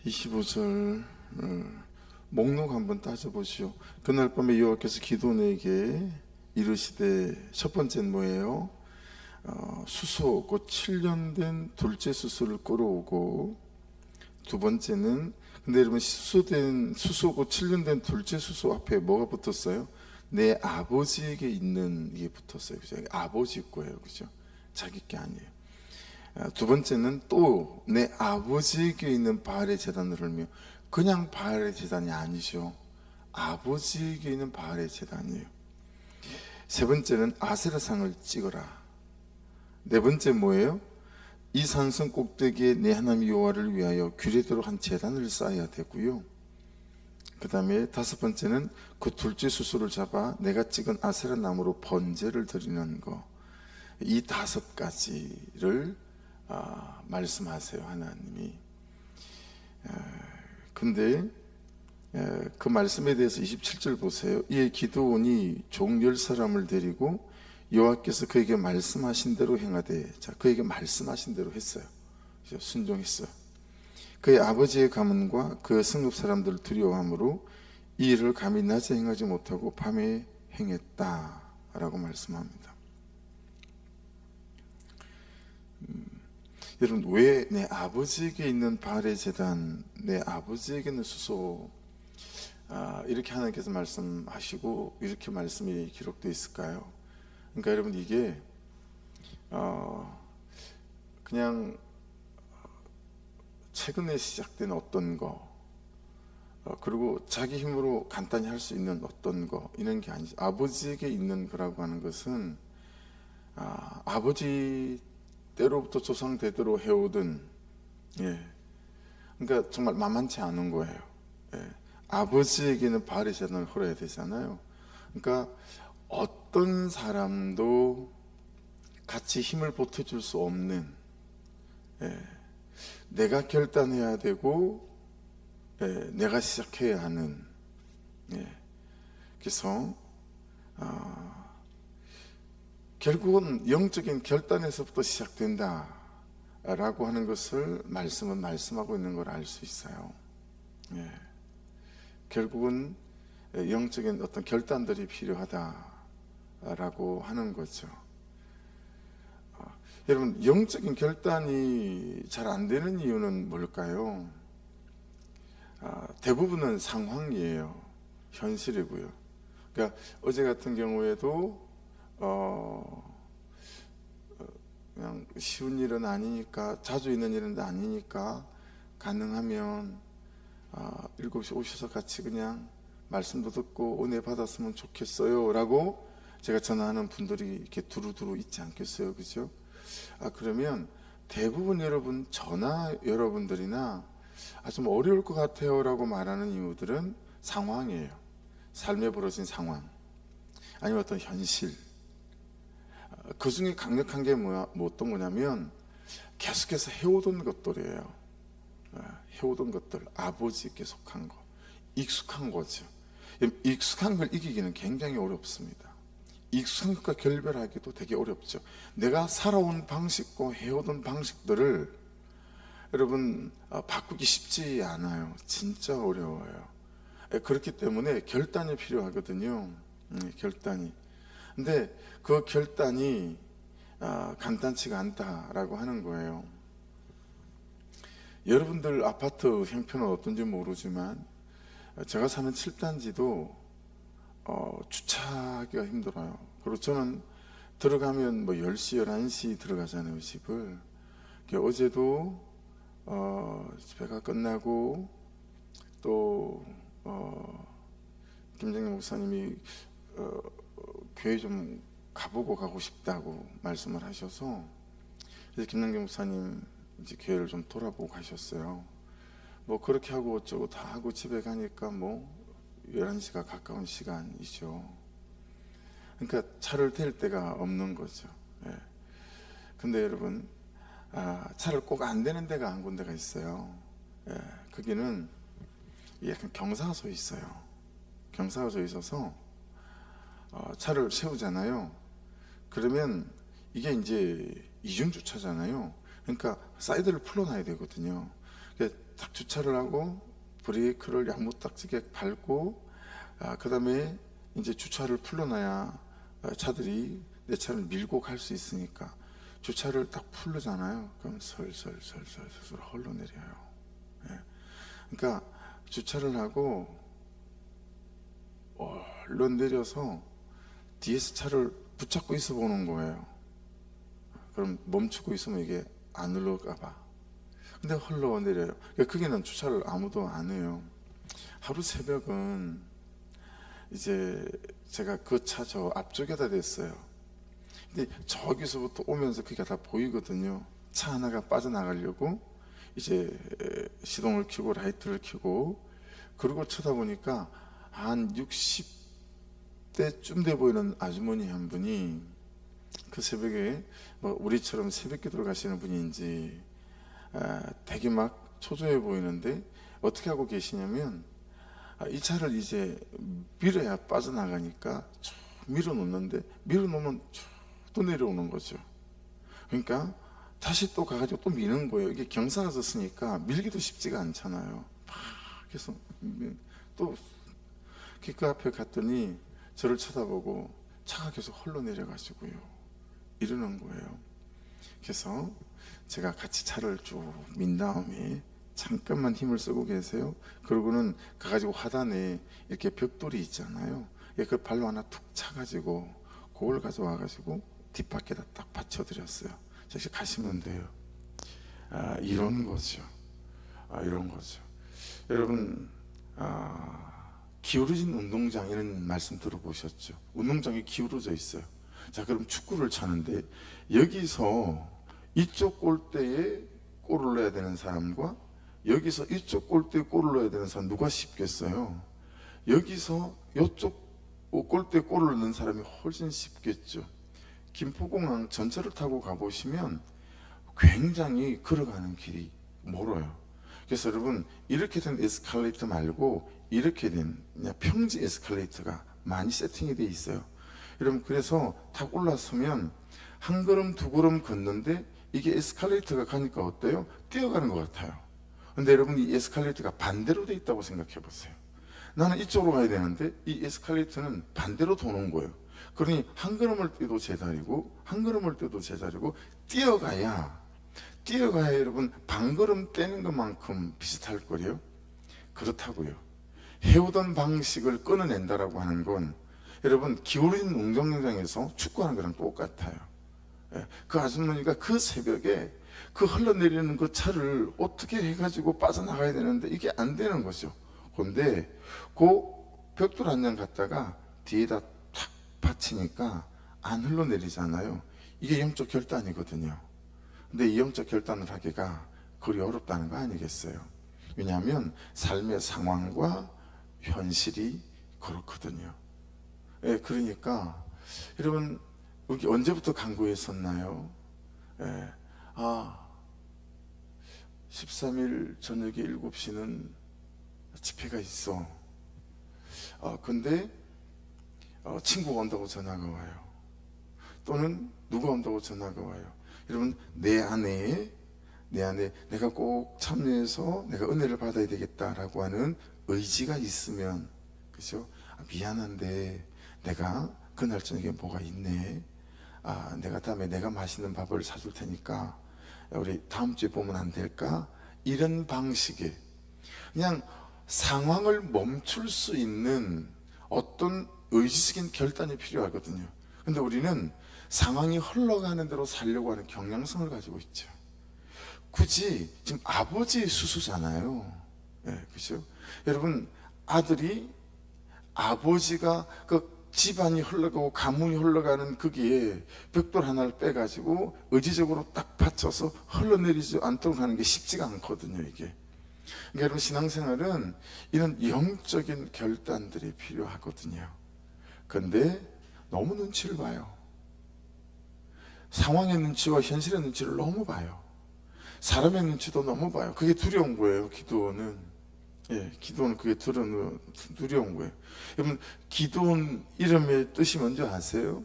25절 목록 한번 따져보시오. 그날 밤에 여호와께서 기드온에게 이르시되, 첫 번째는 뭐예요? 수소 곧 7년 된 둘째 수소를 끌어오고, 두 번째는, 근데 여러분 수소 곧 7년 된 둘째 수소 앞에 뭐가 붙었어요? 내 아버지에게 있는 이게 붙었어요. 그죠? 아버지 거예요. 그죠? 자기 게 아니에요. 두 번째는 또 내 아버지에게 있는 바알의 제단을 흘며, 그냥 바알의 제단이 아니죠. 아버지에게 있는 바알의 제단이에요. 세 번째는 아세라상을 찍어라. 네 번째 뭐예요? 이 산성 꼭대기에 내 하나님 여호와를 위하여 규례대로 한 제단을 쌓아야 되고요. 그 다음에 다섯 번째는 그 둘째 수소를 잡아 내가 찍은 아세라 나무로 번제를 드리는 거. 이 다섯 가지를 말씀하세요, 하나님이. 근데 그 말씀에 대해서 27절 보세요. 이에 기드온이 종 10사람을 데리고 여호와께서 그에게 말씀하신 대로 행하되, 자, 그에게 말씀하신 대로 했어요. 순종했어요. 그의 아버지의 가문과 그 성읍 사람들을 두려워함으로 이 일을 감히 낮에 행하지 못하고 밤에 행했다라고 말씀합니다. 여러분, 왜 내 아버지에게 있는 바알의 제단, 내 아버지에게 있는 수소, 이렇게 하나님께서 말씀하시고 이렇게 말씀이 기록되어 있을까요? 그러니까 여러분, 이게 그냥 최근에 시작된 어떤 거, 그리고 자기 힘으로 간단히 할 수 있는 어떤 거, 이런 게 아니죠. 아버지에게 있는 거라고 하는 것은 아버지 때로부터 조상대대로 해오던, 그러니까 정말 만만치 않은 거예요. 아버지에게는 바알의 제단을 헐어야 되잖아요. 그러니까 어떤 사람도 같이 힘을 보태줄 수 없는, 내가 결단해야 되고, 내가 시작해야 하는, 그래서 결국은 영적인 결단에서부터 시작된다 라고 하는 것을 말씀은 말씀하고 있는 걸 알 수 있어요. 결국은 영적인 어떤 결단들이 필요하다라고 하는 거죠. 여러분, 영적인 결단이 잘 안 되는 이유는 뭘까요? 대부분은 상황이에요. 현실이고요. 그러니까 어제 같은 경우에도 그냥 쉬운 일은 아니니까, 자주 있는 일은 아니니까 가능하면 7시 오셔서 같이 그냥 말씀도 듣고 은혜 받았으면 좋겠어요 라고 제가 전화하는 분들이 이렇게 두루두루 있지 않겠어요? 그죠? 그러면 대부분 여러분들이나 좀 어려울 것 같아요 라고 말하는 이유들은 상황이에요. 삶에 벌어진 상황, 아니면 어떤 현실. 그 중에 강력한 게 어떤 거냐면 계속해서 해오던 것들이에요. 해오던 것들, 아버지께 속한 거, 익숙한 거죠. 익숙한 걸 이기기는 굉장히 어렵습니다. 익숙한 것과 결별하기도 되게 어렵죠. 내가 살아온 방식과 해오던 방식들을 여러분 바꾸기 쉽지 않아요. 진짜 어려워요. 그렇기 때문에 결단이 필요하거든요. 결단이. 근데 그 결단이 간단치가 않다라고 하는 거예요. 여러분들 아파트 형편은 어떤지 모르지만 제가 사는 7단지도 주차하기가 힘들어요. 그리고 저는 들어가면 10시, 11시 들어가잖아요, 집을. 어제도 집회가 끝나고 또 김정일 목사님이 교회 좀 가고 싶다고 말씀을 하셔서, 그래서 김남경 목사님 이제 교회를 좀 돌아보고 가셨어요. 그렇게 하고 어쩌고 다 하고 집에 가니까 11시가 가까운 시간이죠. 그러니까 차를 댈 데가 없는 거죠. 근데 여러분, 차를 꼭 안 대는 데가 한 군데가 있어요. 거기는 약간 경사소에 있어요. 경사소에 있어서 차를 세우잖아요. 그러면 이게 이제 이중주차잖아요. 그러니까 사이드를 풀어놔야 되거든요. 딱 주차를 하고 브레이크를 야무딱지게 밟고, 그 다음에 이제 주차를 풀러놔야 차들이 내 차를 밀고 갈 수 있으니까 주차를 딱 풀르잖아요. 그럼 설설설설설 흘러내려요. 예. 그러니까 주차를 하고 얼른 내려서 뒤에서 차를 붙잡고 있어 보는 거예요. 그럼 멈추고 있으면 이게 안 흘러가 봐. 근데 흘러내려요. 거기는 주차를 아무도 안 해요. 하루 새벽은 이제 제가 그 차 저 앞쪽에다 댔어요. 근데 저기서부터 오면서 그게 다 보이거든요. 차 하나가 빠져나가려고 이제 시동을 켜고 라이트를 켜고, 그러고 쳐다보니까 한 60대쯤 돼 보이는 아주머니 한 분이 그 새벽에 뭐 우리처럼 새벽 기도를 가시는 분인지 되게 막 초조해 보이는데 어떻게 하고 계시냐면, 이 차를 이제 밀어야 빠져나가니까 쭉 밀어놓는데, 밀어놓으면 쭉 또 내려오는 거죠. 그러니까 다시 또 가가지고 또 미는 거예요. 이게 경사가 쓰니까 밀기도 쉽지가 않잖아요. 막 계속 또 그 앞에 갔더니 저를 쳐다보고 차가 계속 흘러내려가지고요, 이러는 거예요. 그래서 제가 같이 차를 쭉 민 다음에 잠깐만 힘을 쓰고 계세요. 그러고는 가가지고 하단에 이렇게 벽돌이 있잖아요. 그 발로 하나 툭 차가지고 그걸 가져와가지고 뒷바퀴에다 딱 받쳐드렸어요. 즉시 가시면 돼요. 이런 거죠. 이런 거죠. 여러분, 기울어진 운동장 이런 말씀 들어보셨죠? 운동장이 기울어져 있어요. 자, 그럼 축구를 차는데 여기서 이쪽 골대에 골을 넣어야 되는 사람과 여기서 이쪽 골대에 골을 넣어야 되는 사람, 누가 쉽겠어요? 여기서 이쪽 골대에 골을 넣는 사람이 훨씬 쉽겠죠. 김포공항 전철을 타고 가보시면 굉장히 걸어가는 길이 멀어요. 그래서 여러분, 이렇게 된 에스컬레이터 말고 이렇게 된 그냥 평지 에스컬레이터가 많이 세팅이 돼 있어요. 여러분, 그래서 탁 올라서면 한 걸음 두 걸음 걷는데 이게 에스컬레이터가 가니까 어때요? 뛰어가는 것 같아요. 근데 여러분, 이 에스컬레이터가 반대로 돼 있다고 생각해 보세요. 나는 이쪽으로 가야 되는데 이 에스컬레이터는 반대로 도는 거예요. 그러니 한 걸음을 뛰어도 제자리고 한 걸음을 뛰어도 제자리고, 뛰어가야 여러분 반걸음 떼는 것만큼 비슷할 거예요. 그렇다고요. 해오던 방식을 끊어낸다라고 하는 건 여러분 기울어진 운동장에서 축구하는 거랑 똑같아요. 그 아주머니가 그 새벽에 그 흘러내리는 그 차를 어떻게 해가지고 빠져나가야 되는데 이게 안 되는 거죠. 그런데 그 벽돌 한 장 갖다가 뒤에다 탁 받치니까 안 흘러내리잖아요. 이게 영적 결단이거든요. 근데 이 영적 결단을 하기가 그리 어렵다는 거 아니겠어요? 왜냐하면 삶의 상황과 현실이 그렇거든요. 그러니까 여러분, 여기 언제부터 강구했었나요? 13일 저녁에 7시는 집회가 있어. 근데 친구가 온다고 전화가 와요. 또는 누가 온다고 전화가 와요. 여러분, 내 안에 내가 꼭 참여해서 내가 은혜를 받아야 되겠다라고 하는 의지가 있으면, 그죠? 미안한데 내가 그날 저녁에 뭐가 있네. 내가 다음에 내가 맛있는 밥을 사줄 테니까 우리 다음 주에 보면 안 될까? 이런 방식의 그냥 상황을 멈출 수 있는 어떤 의지적인 결단이 필요하거든요. 근데 우리는 상황이 흘러가는 대로 살려고 하는 경향성을 가지고 있죠. 굳이 지금 아버지의 수수잖아요. 그렇죠? 여러분, 아버지가 그 집안이 흘러가고 가문이 흘러가는 거기에 벽돌 하나를 빼가지고 의지적으로 딱 받쳐서 흘러내리지 않도록 하는 게 쉽지가 않거든요, 이게. 그러니까 여러분, 신앙생활은 이런 영적인 결단들이 필요하거든요. 근데 너무 눈치를 봐요. 상황의 눈치와 현실의 눈치를 너무 봐요. 사람의 눈치도 너무 봐요. 그게 두려운 거예요, 기도는. 기도는 그게 두려운 거예요. 여러분, 기도원 이름의 뜻이 뭔지 아세요?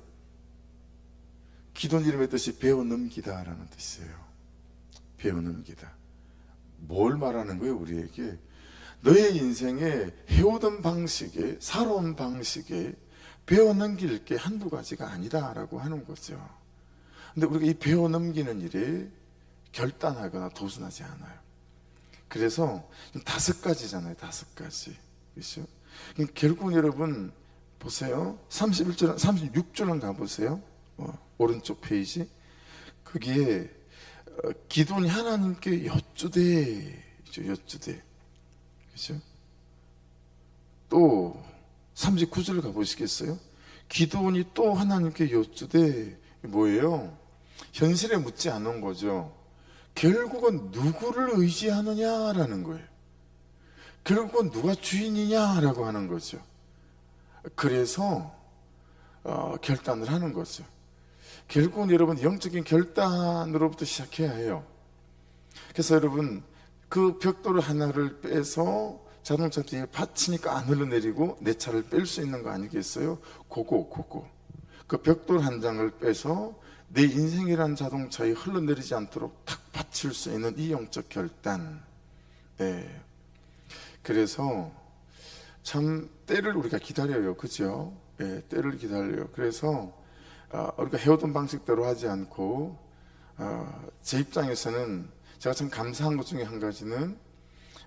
기도원 이름의 뜻이 배워 넘기다라는 뜻이에요. 배워 넘기다. 뭘 말하는 거예요? 우리에게 너의 인생에 해오던 방식에, 살아온 방식에 배워 넘길 게 한두 가지가 아니다라고 하는 거죠. 근데 우리가 이 배워 넘기는 일에 결단하거나 도전하지 않아요. 그래서 5가지잖아요. 5가지. 그렇죠? 결국은 여러분 보세요. 31절, 36절은 가보세요. 오른쪽 페이지. 거기에 기도는 하나님께 여쭈되, 여쭈되. 그렇죠? 또 39절 가보시겠어요? 기도원이 또 하나님께 여쭈되, 뭐예요? 현실에 묻지 않은 거죠. 결국은 누구를 의지하느냐라는 거예요. 결국은 누가 주인이냐라고 하는 거죠. 그래서 결단을 하는 거죠. 결국은 여러분 영적인 결단으로부터 시작해야 해요. 그래서 여러분 그 벽돌 하나를 빼서 자동차 뒤에 받치니까 안 흘러내리고 내 차를 뺄 수 있는 거 아니겠어요? 그거 그 벽돌 한 장을 빼서 내 인생이란 자동차에 흘러내리지 않도록 탁 받칠 수 있는 이 영적 결단. 네. 그래서 참 때를 우리가 기다려요. 그죠? 네, 때를 기다려요. 그래서 우리가 해오던 방식대로 하지 않고 제 입장에서는 제가 참 감사한 것 중에 한 가지는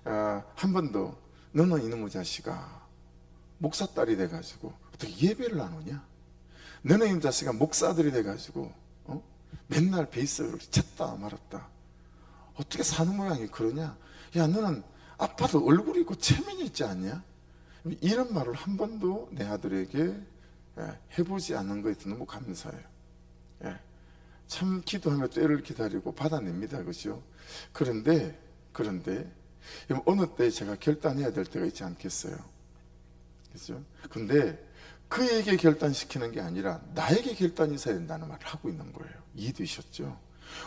한 번도 너는 이놈의 자식아 목사 딸이 돼가지고 어떻게 예배를 안 오냐? 너는 이놈의 자식아 목사들이 돼가지고 맨날 베이스를 쳤다 말았다 어떻게 사는 모양이 그러냐? 야 너는 아빠도 얼굴이 있고 체면이 있지 않냐? 이런 말을 한 번도 내 아들에게 해보지 않는 것에 너무 감사해요. 참 기도하며 때를 기다리고 받아냅니다. 그죠? 그런데 어느 때 제가 결단해야 될 때가 있지 않겠어요? 그죠? 근데 그에게 결단시키는 게 아니라 나에게 결단이 있어야 된다는 말을 하고 있는 거예요. 이해되셨죠?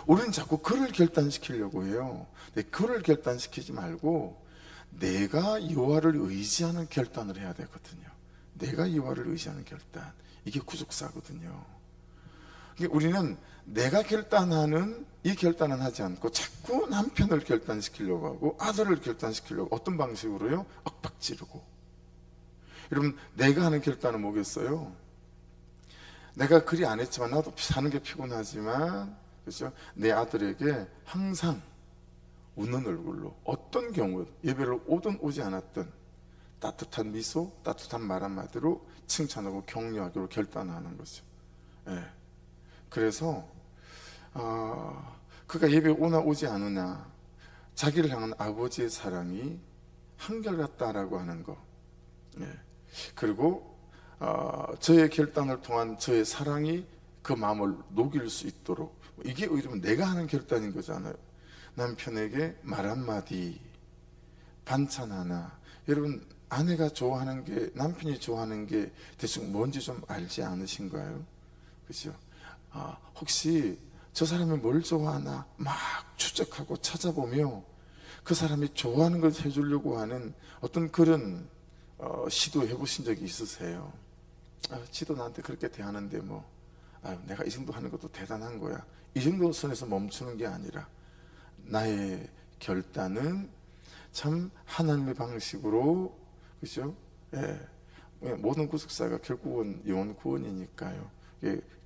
우리는 자꾸 그를 결단시키려고 해요. 근데 그를 결단시키지 말고 내가 여호와를 의지하는 결단을 해야 되거든요. 내가 여호와를 의지하는 결단, 이게 구속사거든요. 우리는 내가 결단하는 이 결단은 하지 않고 자꾸 남편을 결단시키려고 하고 아들을 결단시키려고 어떤 방식으로요? 윽박지르고. 여러분 내가 하는 결단은 뭐겠어요? 내가 그리 안 했지만 나도 사는 게 피곤하지만 그렇죠? 내 아들에게 항상 웃는 얼굴로 어떤 경우 예배를 오든 오지 않았든 따뜻한 미소, 따뜻한 말 한마디로 칭찬하고 격려하기로 결단하는 거죠. 그래서 그가 예배 오나 오지 않으나 자기를 향한 아버지의 사랑이 한결같다라고 하는 거. 그리고 저의 결단을 통한 저의 사랑이 그 마음을 녹일 수 있도록, 이게 오히려 내가 하는 결단인 거잖아요. 남편에게 말 한마디, 반찬 하나. 여러분 아내가 좋아하는 게, 남편이 좋아하는 게 대충 뭔지 좀 알지 않으신가요? 그렇죠? 혹시 저 사람이 뭘 좋아하나 막 추적하고 찾아보며 그 사람이 좋아하는 걸 해주려고 하는 어떤 그런 시도해 보신 적이 있으세요? 지도 나한테 그렇게 대하는데 내가 이 정도 하는 것도 대단한 거야. 이 정도 선에서 멈추는 게 아니라 나의 결단은 참 하나님의 방식으로, 그죠? 모든 구속사가 결국은 영혼 구원이니까요.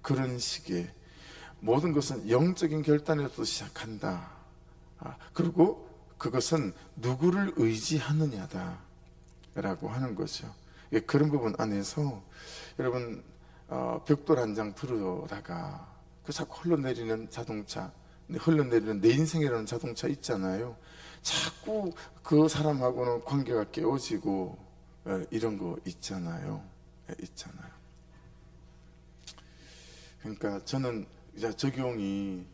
그런 식의 모든 것은 영적인 결단에서 시작한다. 그리고 그것은 누구를 의지하느냐다 라고 하는 거죠. 그런 부분 안에서 여러분 벽돌 한 장 들어다가 그 자꾸 흘러내리는 자동차, 흘러내리는 내 인생이라는 자동차 있잖아요. 자꾸 그 사람하고는 관계가 깨어지고 이런 거 있잖아요. 있잖아요. 그러니까 저는 적용이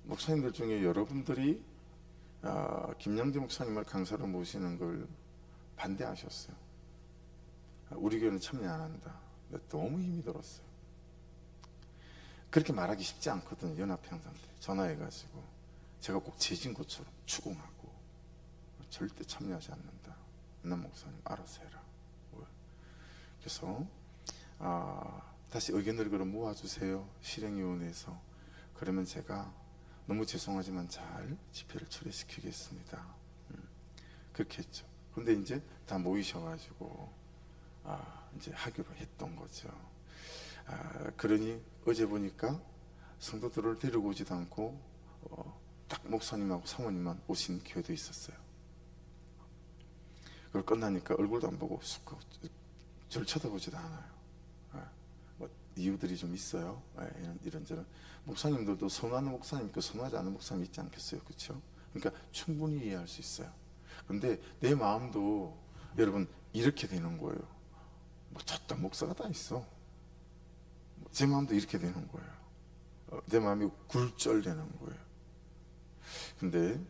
목사님들 중에 여러분들이 김영재 목사님을 강사로 모시는 걸 반대하셨어요. 우리 교회는 참여 안 한다. 너무 힘이 들었어요. 그렇게 말하기 쉽지 않거든요. 연합행사 때 전화해가지고 제가 꼭 재진 것처럼 추궁하고 절대 참여하지 않는다. 나 목사님 알아서 해라. 그래서 다시 의견을 그럼 모아주세요, 실행위원회에서. 그러면 제가 너무 죄송하지만 잘 집회를 처리시키겠습니다. 그렇게 했죠. 근데 이제 다 모이셔가지고 이제 하기로 했던 거죠. 그러니 어제 보니까 성도들을 데리고 오지도 않고 딱 목사님하고 사모님만 오신 교회도 있었어요. 그걸 끝나니까 얼굴도 안 보고 쑥 저를 쳐다보지도 않아요. 뭐 이유들이 좀 있어요. 이런저런. 목사님들도 선호하는 목사님 있고 선호하지 않는 목사님 있지 않겠어요, 그렇죠? 그러니까 충분히 이해할 수 있어요. 근데 내 마음도 여러분 이렇게 되는 거예요. 뭐 저딴 목사가 다 있어. 제 마음도 이렇게 되는 거예요. 내 마음이 굴절되는 거예요. 근데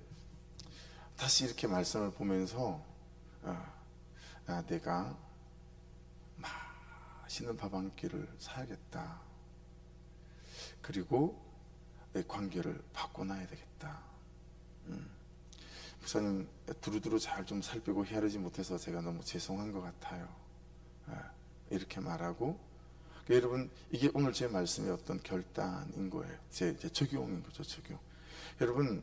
다시 이렇게 말씀을 보면서 내가 맛있는 밥 한 끼를 사야겠다. 그리고 내 관계를 바꿔놔야 되겠다. 목사님 두루두루 잘 좀 살피고 헤아리지 못해서 제가 너무 죄송한 것 같아요. 이렇게 말하고, 여러분 이게 오늘 제 말씀의 어떤 결단인 거예요. 제 적용인 거죠, 적용. 여러분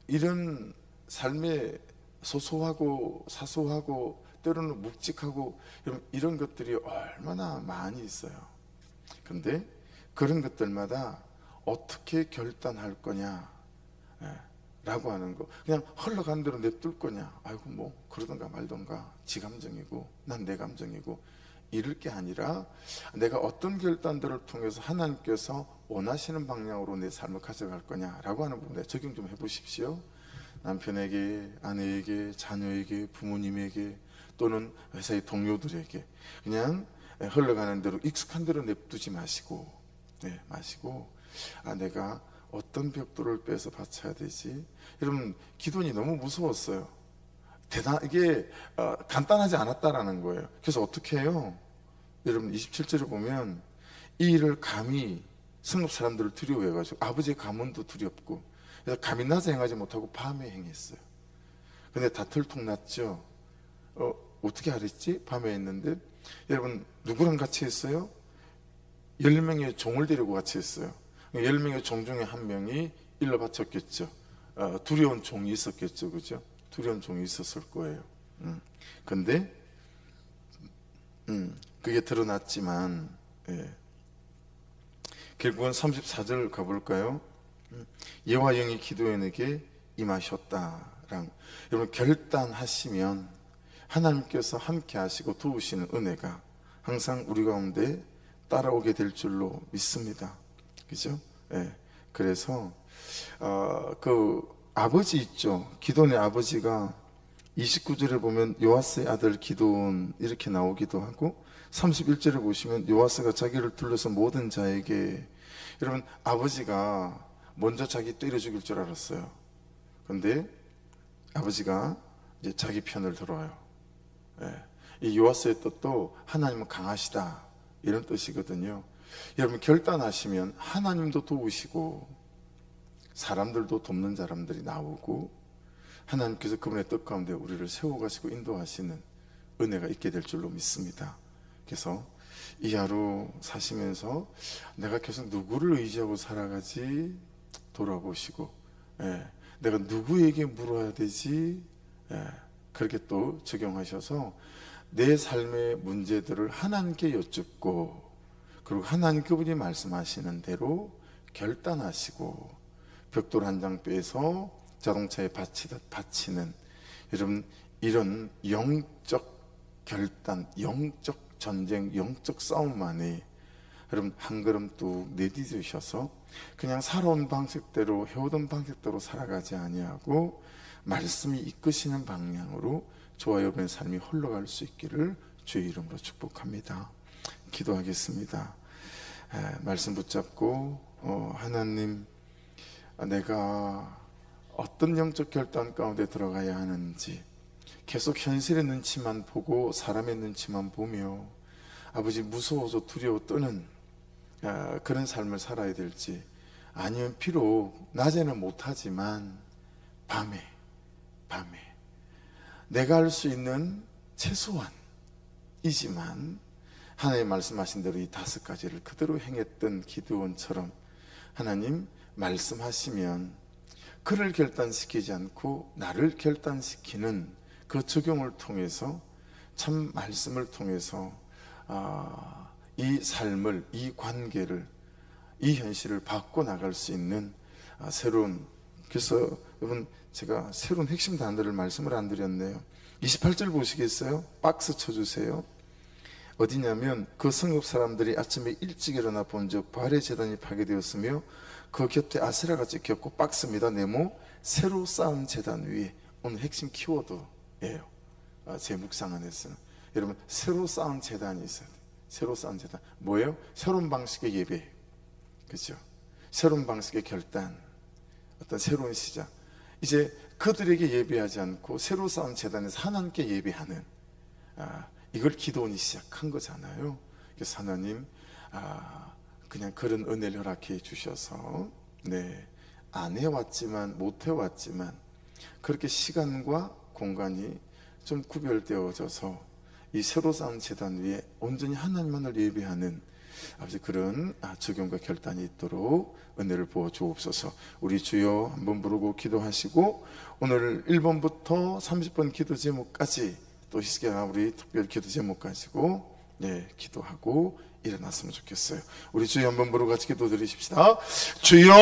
이런 삶의 소소하고 사소하고 때로는 묵직하고 이런 것들이 얼마나 많이 있어요. 근데 그런 것들마다 어떻게 결단할 거냐 라고 하는 거, 그냥 흘러간 대로 냅둘 거냐, 아이고 뭐 그러던가 말던가, 지 감정이고 난 내 감정이고, 이럴 게 아니라 내가 어떤 결단들을 통해서 하나님께서 원하시는 방향으로 내 삶을 가져갈 거냐라고 하는 부분에 적용 좀 해보십시오. 남편에게, 아내에게, 자녀에게, 부모님에게, 또는 회사의 동료들에게 그냥 흘러가는 대로 익숙한 대로 냅두지 마시고, 내가 어떤 벽돌을 빼서 받쳐야 되지? 여러분 기도원이 너무 무서웠어요. 이게 간단하지 않았다라는 거예요. 그래서 어떻게 해요? 여러분 27절을 보면 이 일을 감히 성읍 사람들을 두려워해가지고 아버지의 가문도 두렵고, 그래서 감히 낮에 행하지 못하고 밤에 행했어요. 근데 다 들통났죠. 어떻게 하랬지? 밤에 했는데, 여러분 누구랑 같이 했어요? 10명의 종을 데리고 같이 했어요. 10명의 종 중에 한 명이 일러 바쳤겠죠. 두려운 종이 있었겠죠, 그죠? 두려운 종이 있었을 거예요. 근데 그게 드러났지만, 결국은 34절 가볼까요? 여호와 영이 기드온에게 임하셨다랑, 여러분 결단하시면 하나님께서 함께 하시고 도우시는 은혜가 항상 우리 가운데 따라오게 될 줄로 믿습니다. 그죠? 그래서 그 아버지 있죠. 기드온의 아버지가 29절에 보면 요아스의 아들 기드온 이렇게 나오기도 하고, 31절에 보시면 요아스가 자기를 둘러서 모든 자에게, 여러분 아버지가 먼저 자기 때려 죽일 줄 알았어요. 근데 아버지가 이제 자기 편을 들어요. 이 요아스의 뜻도 하나님은 강하시다 이런 뜻이거든요. 여러분 결단하시면 하나님도 도우시고 사람들도 돕는 사람들이 나오고, 하나님께서 그분의 뜻 가운데 우리를 세워가시고 인도하시는 은혜가 있게 될 줄로 믿습니다. 그래서 이 하루 사시면서 내가 계속 누구를 의지하고 살아가지 돌아보시고, 내가 누구에게 물어야 되지, 그렇게 또 적용하셔서 내 삶의 문제들을 하나님께 여쭙고, 그리고 하나님 그분이 말씀하시는 대로 결단하시고, 벽돌 한 장 빼서 자동차에 받치는 여러분 이런 영적 결단, 영적 전쟁, 영적 싸움만이 여러분 한 걸음 뚝 내디디셔서 그냥 살아온 방식대로 해오던 방식대로 살아가지 아니하고 말씀이 이끄시는 방향으로 조화여변의 삶이 흘러갈 수 있기를 주의 이름으로 축복합니다. 기도하겠습니다. 말씀 붙잡고 하나님, 내가 어떤 영적 결단 가운데 들어가야 하는지 계속 현실의 눈치만 보고 사람의 눈치만 보며 아버지 무서워서 두려워 떠는 그런 삶을 살아야 될지, 아니면 비록 낮에는 못하지만 밤에 내가 할 수 있는 최소한이지만 하나님 말씀하신 대로 이 5가지를 그대로 행했던 기드온처럼 하나님 말씀하시면 그를 결단시키지 않고 나를 결단시키는 그 적용을 통해서 참 말씀을 통해서 이 삶을, 이 관계를, 이 현실을 바꿔나갈 수 있는 새로운, 그래서 여러분 제가 새로운 핵심 단어를 말씀을 안 드렸네요. 28절 보시겠어요? 박스 쳐주세요. 어디냐면 그 성읍 사람들이 아침에 일찍 일어나 본즉 바알의 제단이 파괴되었으며 그 곁에 아세라가 찍혔고, 박스입니다. 네모, 새로 쌓은 제단 위에. 오늘 핵심 키워드예요. 제 묵상 안에서는 여러분 새로 쌓은 제단이 있어요. 새로 쌓은 제단 뭐예요? 새로운 방식의 예배, 그렇죠? 새로운 방식의 결단, 어떤 새로운 시작. 이제 그들에게 예배하지 않고 새로 쌓은 제단에서 하나님께 예배하는, 이걸 기도원이 시작한 거잖아요. 그래서 하나님 그냥 그런 은혜를 허락해 주셔서 안 해왔지만 못 해왔지만 그렇게 시간과 공간이 좀 구별되어져서 이 새로 쌓은 제단 위에 온전히 하나님만을 예배하는 아버지 그런 적용과 결단이 있도록 은혜를 부어 주옵소서. 우리 주여 한번 부르고 기도하시고 오늘 1번부터 30번 기도 제목까지 또 히스기야 우리 특별 기도 제목 가지고 기도하고 일어났으면 좋겠어요. 우리 주여 한번 부르고 같이 기도 드리십시다. 주여